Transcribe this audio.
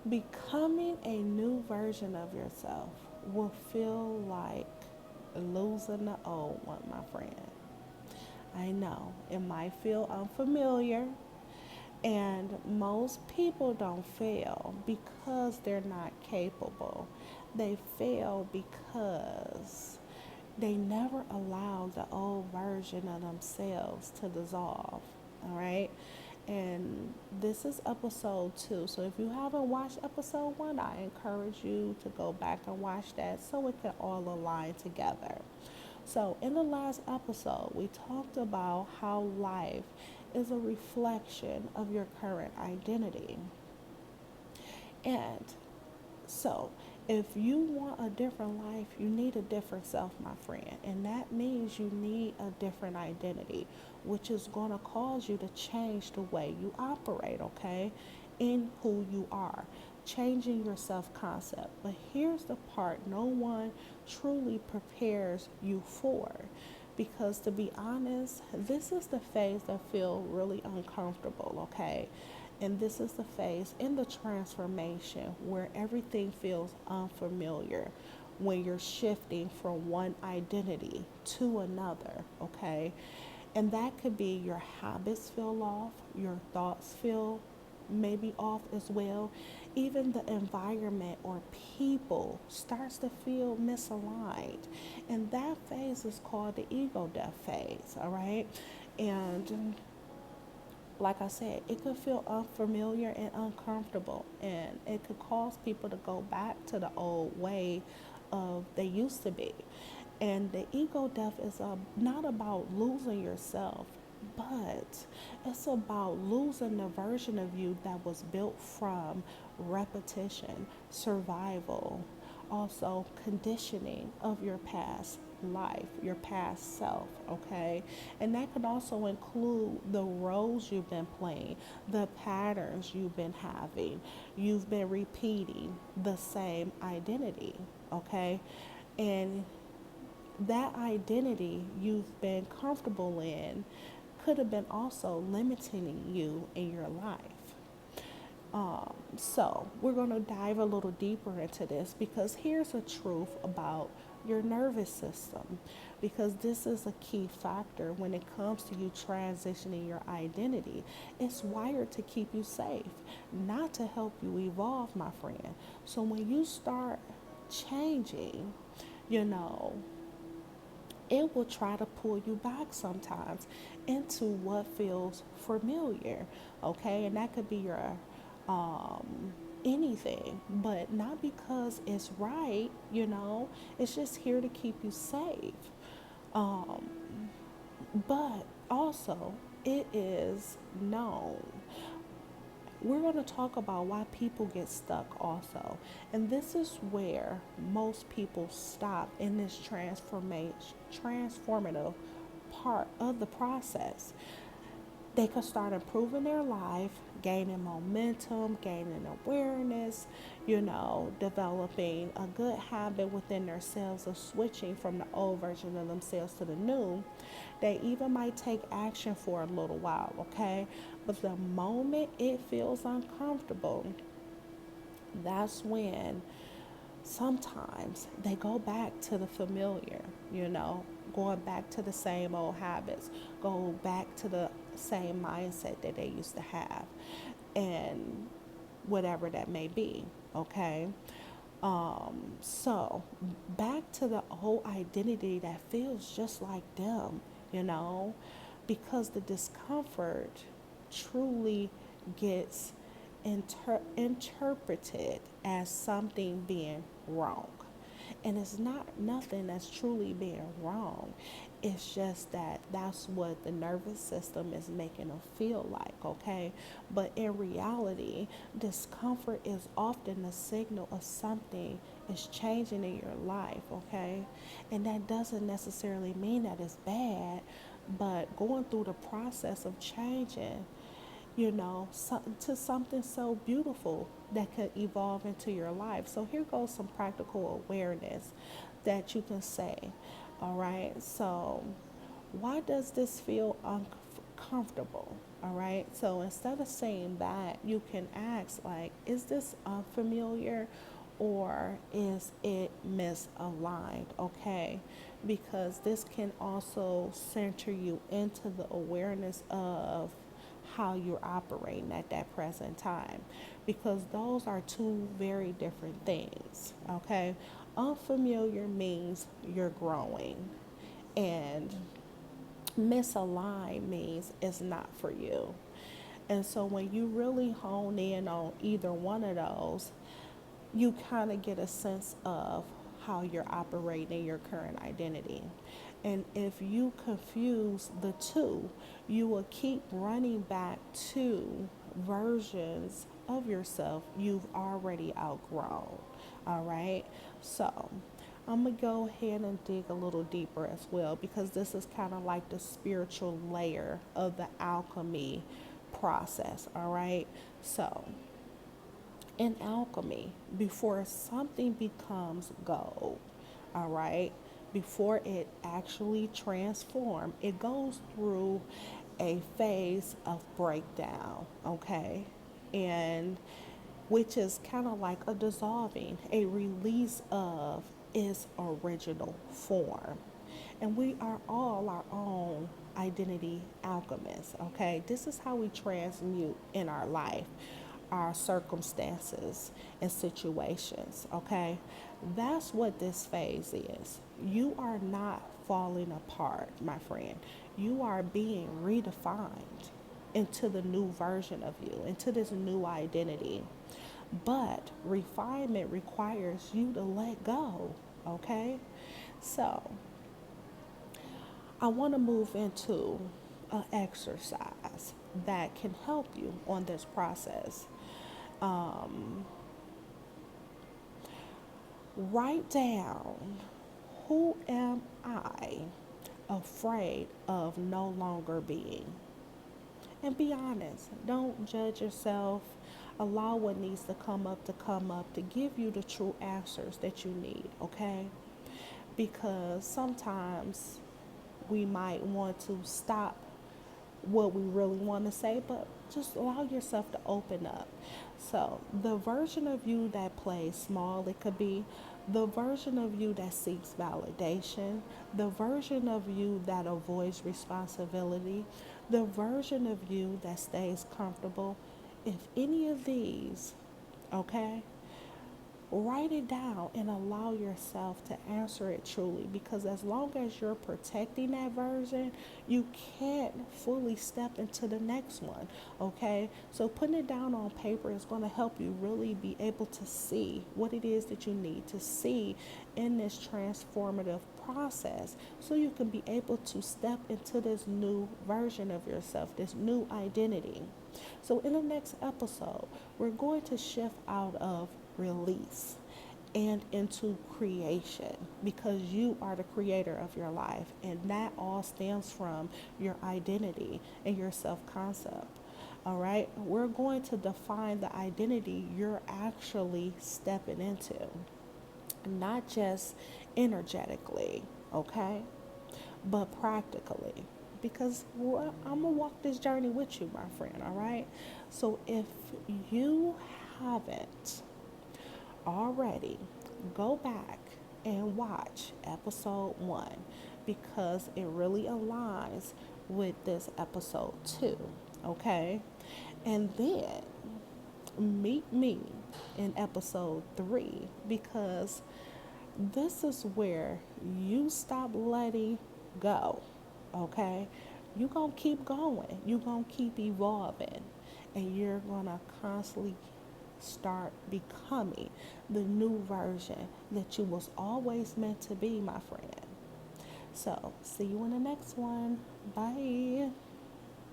Becoming a new version of yourself will feel like losing the old one, my friend. I know it might feel unfamiliar, and most people don't fail because they're not capable. They fail because they never allow the old version of themselves to dissolve. All right. And this is episode 2. So if you haven't watched episode 1, I encourage you to go back and watch that so it can all align together. So, in the last episode, we talked about how life is a reflection of your current identity. And so, if you want a different life, you need a different self, my friend. And that means you need a different identity, which is going to cause you to change the way you operate, okay? In who you are, changing your self concept. But here's the part no one truly prepares you for. Because to be honest, this is the phase that feels really uncomfortable, okay? And this is the phase in the transformation where everything feels unfamiliar when you're shifting from one identity to another, okay? And that could be your habits feel off, your thoughts feel maybe off as well. Even the environment or people starts to feel misaligned. And that phase is called the ego death phase, all right? And like I said, it could feel unfamiliar and uncomfortable, and it could cause people to go back to the old way of they used to be. And the ego death is not about losing yourself, but it's about losing the version of you that was built from repetition, survival, also conditioning of your past life, your past self, okay? And that could also include the roles you've been playing, the patterns you've been having. You've been repeating the same identity, okay? And that identity you've been comfortable in could have been also limiting you in your life. So, we're going to dive a little deeper into this because here's the truth about your nervous system. Because this is a key factor when it comes to you transitioning your identity. It's wired to keep you safe, not to help you evolve, my friend. So, when you start changing, you know, it will try to pull you back sometimes into what feels familiar, okay? And that could be your anything, but not because it's right, it's just here to keep you safe. Um, but also, it is known. We're going to talk about why people get stuck also. And this is where most people stop in this transformative part of the process. They could start improving their life, gaining momentum, gaining awareness, developing a good habit within themselves of switching from the old version of themselves to the new. They even might take action for a little while, okay? But the moment it feels uncomfortable, that's when sometimes they go back to the familiar, going back to the same old habits, go back to the same mindset that they used to have, and whatever that may be, okay? So back to the whole identity that feels just like them, you know, because the discomfort truly gets interpreted as something being wrong. And it's not nothing that's truly being wrong. It's just that that's what the nervous system is making them feel like, okay? But in reality, discomfort is often a signal of something is changing in your life, okay? And that doesn't necessarily mean that it's bad, but going through the process of changing, to something so beautiful that could evolve into your life. So here goes some practical awareness that you can say. All right. So why does this feel comfortable. All right. So instead of saying that, you can ask, like, is this unfamiliar or is it misaligned? Okay. Because this can also center you into the awareness of how you're operating at that present time, because those are two very different things. Okay. Unfamiliar means you're growing, and misaligned means it's not for you. And so when you really hone in on either one of those, you kind of get a sense of how you're operating your current identity. And if you confuse the two, you will keep running back to versions of yourself you've already outgrown. All right. So I'm going to go ahead and dig a little deeper as well, because this is kind of like the spiritual layer of the alchemy process. All right. So in alchemy, before something becomes gold, all right, before it actually transforms, it goes through a phase of breakdown, okay, and which is kind of like a dissolving, a release of its original form. And we are all our own identity alchemists, okay? This is how we transmute in our life, our circumstances and situations, okay? That's what this phase is. You are not falling apart, my friend. You are being redefined into the new version of you, into this new identity. But refinement requires you to let go, okay? So, I want to move into an exercise that can help you on this process. Um, Write down, who am I afraid of no longer being? And be honest. Don't judge yourself. Allow what needs to come up to give you the true answers that you need, okay? Because sometimes we might want to stop what we really want to say, but just allow yourself to open up. So, the version of you that plays small, it could be the version of you that seeks validation, the version of you that avoids responsibility, the version of you that stays comfortable. If any of these, okay, write it down and allow yourself to answer it truly, because as long as you're protecting that version, you can't fully step into the next one. Okay, so putting it down on paper is going to help you really be able to see what it is that you need to see in this transformative process, so you can be able to step into this new version of yourself, this new identity. So in the next episode, we're going to shift out of release and into creation, because you are the creator of your life, and that all stems from your identity and your self-concept. All right, we're going to define the identity you're actually stepping into, not just energetically, okay, but practically, because I'm gonna walk this journey with you, my friend. All right, so if you haven't already, go back and watch episode 1, because it really aligns with this episode 2, okay? And then meet me in episode 3, because this is where you stop letting go, okay? You're going to keep going, you're going to keep evolving, and you're going to constantly start becoming the new version that you was always meant to be, my friend. So, see you in the next one. Bye.